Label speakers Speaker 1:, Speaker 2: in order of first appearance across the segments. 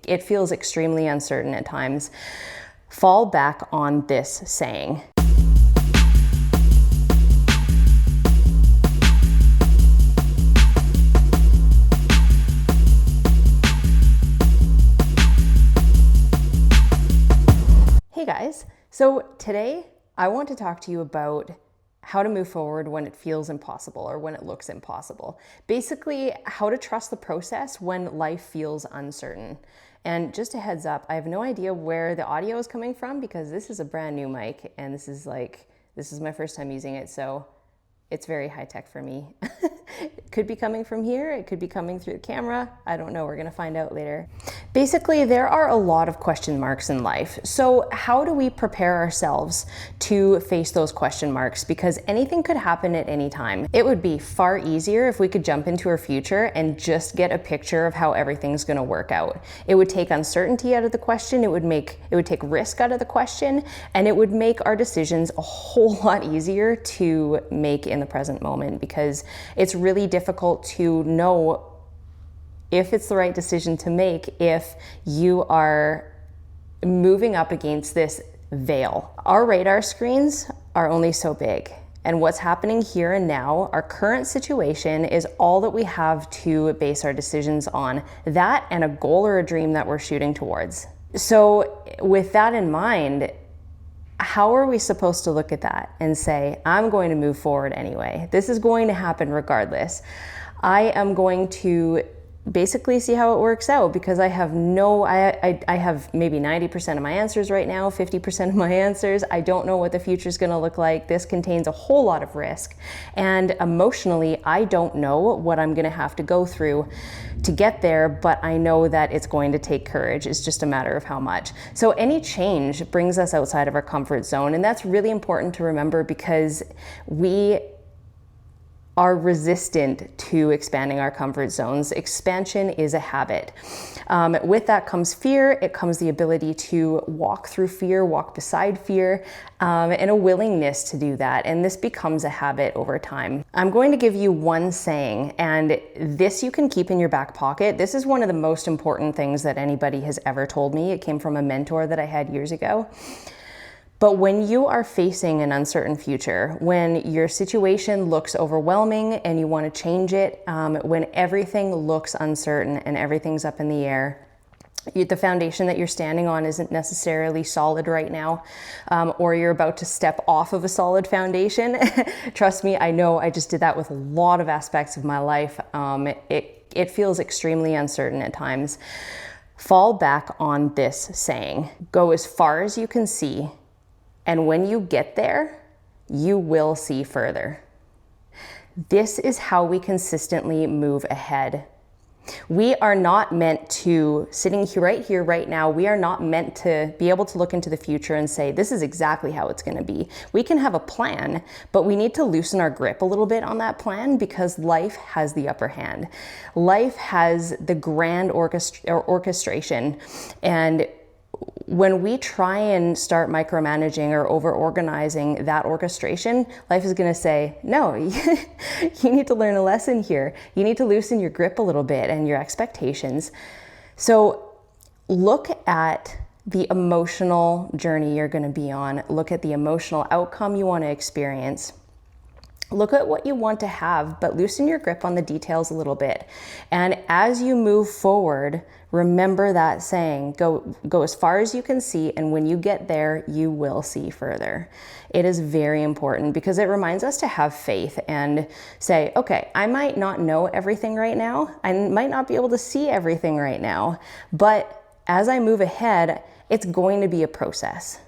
Speaker 1: It feels extremely uncertain at times. Fall back on this saying. Hey guys, so today I want to talk to you about how to move forward when it feels impossible or when it looks impossible. Basically, how to trust the process when life feels uncertain. And just a heads up, I have no idea where the audio is coming from because this is a brand new mic and this is my first time using it, so it's very high tech for me. It could be coming from here, it could be coming through the camera. I don't know, we're gonna find out later. Basically, there are a lot of question marks in life. So how do we prepare ourselves to face those question marks? Because anything could happen at any time. It would be far easier if we could jump into our future and just get a picture of how everything's gonna work out. It would take uncertainty out of the question, it would take risk out of the question, and it would make our decisions a whole lot easier to make in the present moment, because it's really difficult to know if it's the right decision to make if you are moving up against this veil. Our radar screens are only so big, and what's happening here and now, our current situation, is all that we have to base our decisions on. That and a goal or a dream that we're shooting towards. So with that in mind, how are we supposed to look at that and say, I'm going to move forward anyway? This is going to happen regardless. I am going to basically see how it works out, because I have maybe 90% of my answers right now, 50% of my answers. I don't know what the future is going to look like. This contains a whole lot of risk. And emotionally, I don't know what I'm going to have to go through to get there, but I know that it's going to take courage. It's just a matter of how much. So any change brings us outside of our comfort zone. And that's really important to remember, because we are resistant to expanding our comfort zones. Expansion is a habit. With that comes fear. It comes the ability to walk through fear, walk beside fear, and a willingness to do that. And this becomes a habit over time. I'm going to give you one saying, and this you can keep in your back pocket. This is one of the most important things that anybody has ever told me. It came from a mentor that I had years ago. But when you are facing an uncertain future, when your situation looks overwhelming and you want to change it, when everything looks uncertain and everything's up in the air, the foundation that you're standing on isn't necessarily solid right now, or you're about to step off of a solid foundation. Trust me, I know, I just did that with a lot of aspects of my life. It feels extremely uncertain at times. Fall back on this saying. Go as far as you can see, and when you get there, you will see further. This is how we consistently move ahead. We are not meant to, sitting here right now, we are not meant to be able to look into the future and say, this is exactly how it's going to be. We can have a plan, but we need to loosen our grip a little bit on that plan, because life has the upper hand. Life has the grand orchestration, and when we try and start micromanaging or over-organizing that orchestration, life is going to say, no, you need to learn a lesson here. You need to loosen your grip a little bit and your expectations. So look at the emotional journey you're going to be on. Look at the emotional outcome you want to experience. Look at what you want to have, but loosen your grip on the details a little bit. And as you move forward, remember that saying, go as far as you can see, and when you get there, you will see further. It is very important, because it reminds us to have faith and say, okay, I might not know everything right now. I might not be able to see everything right now, but as I move ahead, it's going to be a process.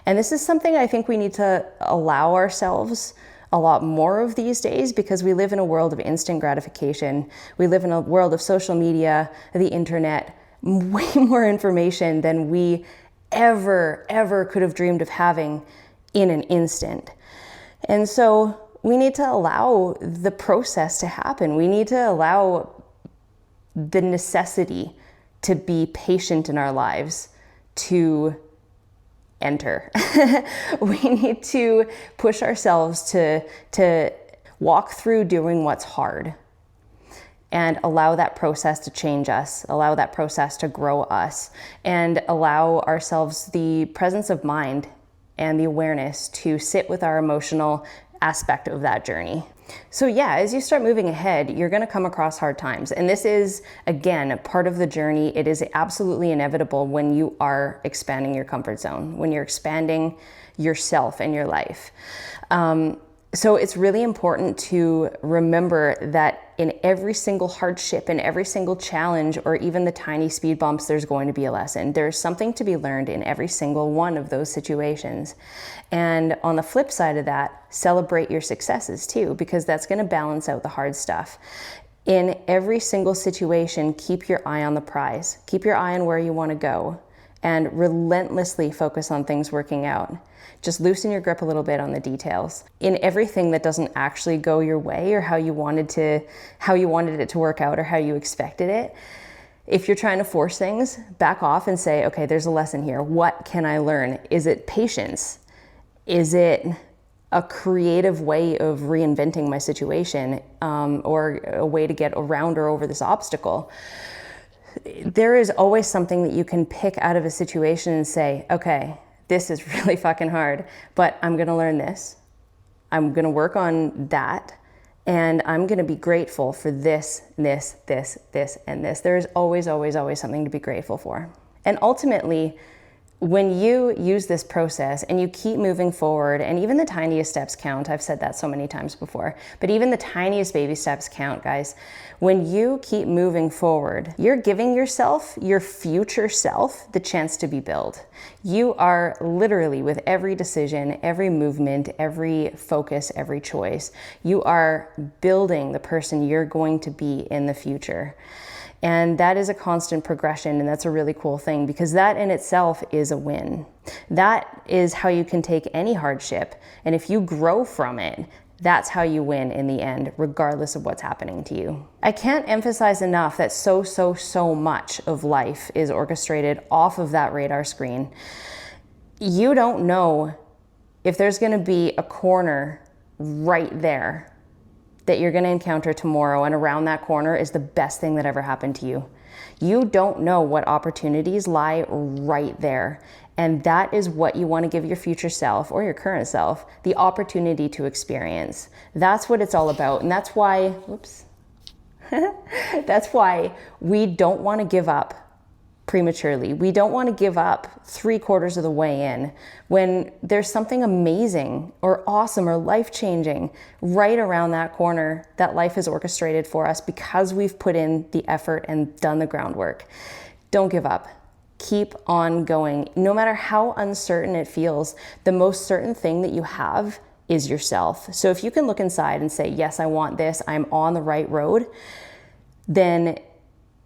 Speaker 1: And this is something I think we need to allow ourselves a lot more of these days, because we live in a world of instant gratification. We live in a world of social media, the internet, way more information than we ever could have dreamed of having in an instant. And so we need to allow the process to happen. We need to allow the necessity to be patient in our lives to enter. We need to push ourselves to walk through doing what's hard. and allow that process to change us, allow that process to grow us, and allow ourselves the presence of mind and the awareness to sit with our emotional aspect of that journey. So yeah, as you start moving ahead, you're going to come across hard times. And this is, again, part of the journey. It is absolutely inevitable when you are expanding your comfort zone, when you're expanding yourself and your life. So it's really important to remember that in every single hardship, in every single challenge, or even the tiny speed bumps, there's going to be a lesson. There's something to be learned in every single one of those situations. And on the flip side of that, celebrate your successes too, because that's going to balance out the hard stuff. In every single situation, keep your eye on the prize. Keep your eye on where you want to go and relentlessly focus on things working out. Just loosen your grip a little bit on the details. In everything that doesn't actually go your way or how you wanted it to work out or how you expected it, if you're trying to force things, back off and say, okay, there's a lesson here. What can I learn? Is it patience? Is it a creative way of reinventing my situation, or a way to get around or over this obstacle? There is always something that you can pick out of a situation and say, okay, this is really fucking hard, but I'm going to learn this. I'm going to work on that. And I'm going to be grateful for this, and this. There is always, always, always something to be grateful for. And ultimately, when you use this process and you keep moving forward, and even the tiniest steps count, I've said that so many times before, but even the tiniest baby steps count, guys. When you keep moving forward, you're giving yourself, your future self, the chance to be built. You are literally, with every decision, every movement, every focus, every choice, you are building the person you're going to be in the future. And that is a constant progression, and that's a really cool thing, because that in itself is a win. That is how you can take any hardship, and if you grow from it, that's how you win in the end, regardless of what's happening to you. I can't emphasize enough that so much of life is orchestrated off of that radar screen. You don't know if there's going to be a corner right there that you're going to encounter tomorrow, and around that corner is the best thing that ever happened to you. You don't know what opportunities lie right there. And that is what you want to give your future self, or your current self, the opportunity to experience. That's what it's all about. And that's why, that's why we don't want to give up prematurely. We don't want to give up 3/4 of the way in when there's something amazing or awesome or life-changing right around that corner that life has orchestrated for us because we've put in the effort and done the groundwork. Don't give up. Keep on going. No matter how uncertain it feels, the most certain thing that you have is yourself. So if you can look inside and say, yes, I want this, I'm on the right road, then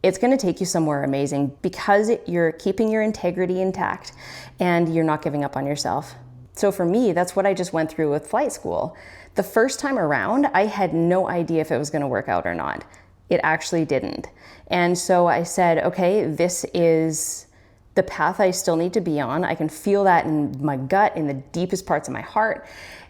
Speaker 1: it's going to take you somewhere amazing because you're keeping your integrity intact and you're not giving up on yourself. So for me, that's what I just went through with flight school. The first time around, I had no idea if it was going to work out or not. It actually didn't. And so I said, okay, this is the path I still need to be on. I can feel that in my gut, in the deepest parts of my heart.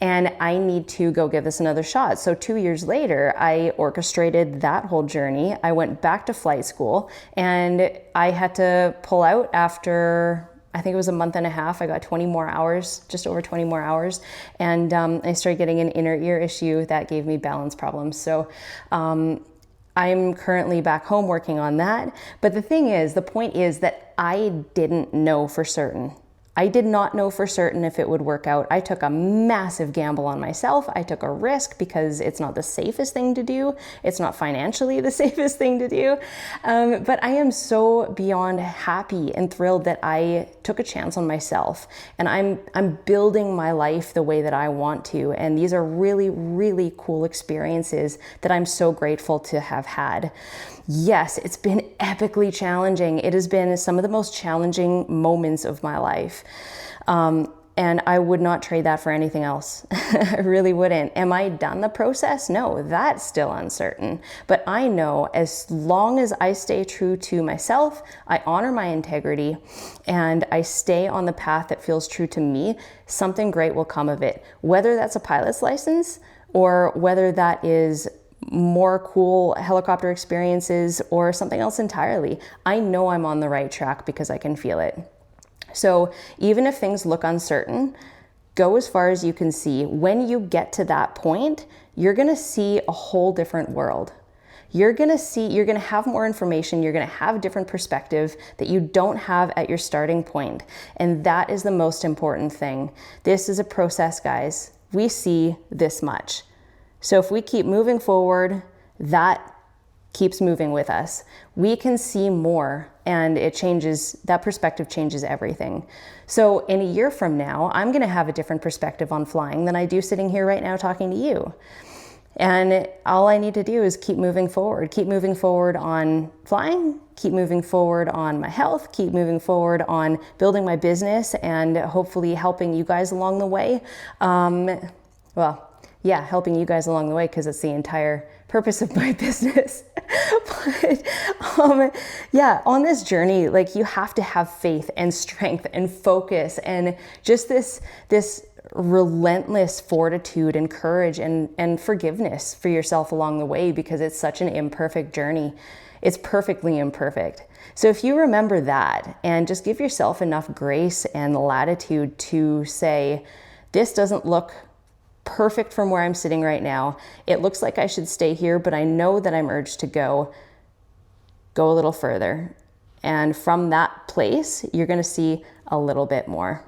Speaker 1: And I need to go give this another shot. So 2 years later, I orchestrated that whole journey. I went back to flight school, and I had to pull out after, I think it was a month and a half. I got 20 more hours, just over 20 more hours. And I started getting an inner ear issue that gave me balance problems. So I'm currently back home working on that. But the thing is, the point is that I didn't know for certain. I did not know for certain if it would work out. I took a massive gamble on myself. I took a risk because it's not the safest thing to do. It's not financially the safest thing to do. But I am so beyond happy and thrilled that I took a chance on myself, and I'm building my life the way that I want to. And these are really, really cool experiences that I'm so grateful to have had. Yes, it's been epically challenging. It has been some of the most challenging moments of my life. And I would not trade that for anything else. I really wouldn't. Am I done the process? No, that's still uncertain. But I know as long as I stay true to myself, I honor my integrity, and I stay on the path that feels true to me, something great will come of it. Whether that's a pilot's license or whether that is more cool helicopter experiences or something else entirely. I know I'm on the right track because I can feel it. So even if things look uncertain, go as far as you can see. When you get to that point, you're gonna see a whole different world. You're gonna have more information, you're gonna have a different perspective that you don't have at your starting point. And that is the most important thing. This is a process, guys. We see this much. So if we keep moving forward, that keeps moving with us. We can see more, and that perspective changes everything. So in a year from now, I'm gonna have a different perspective on flying than I do sitting here right now talking to you. And all I need to do is keep moving forward on flying, keep moving forward on my health, keep moving forward on building my business, and hopefully helping you guys along the way. Helping you guys along the way, because it's the entire purpose of my business. But on this journey, like, you have to have faith and strength and focus and just this relentless fortitude and courage and forgiveness for yourself along the way, because it's such an imperfect journey. It's perfectly imperfect. So if you remember that and just give yourself enough grace and latitude to say, this doesn't look perfect from where I'm sitting right now. It looks like I should stay here, but I know that I'm urged to go a little further. And from that place, you're going to see a little bit more.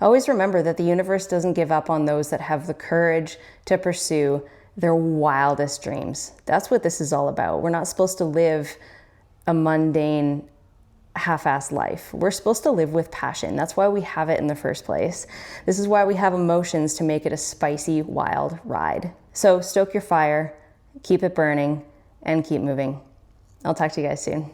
Speaker 1: Always remember that the universe doesn't give up on those that have the courage to pursue their wildest dreams. That's what this is all about. We're not supposed to live a mundane, half-assed life. We're supposed to live with passion. That's why we have it in the first place. This is why we have emotions, to make it a spicy, wild ride. So stoke your fire, keep it burning, and keep moving. I'll talk to you guys soon.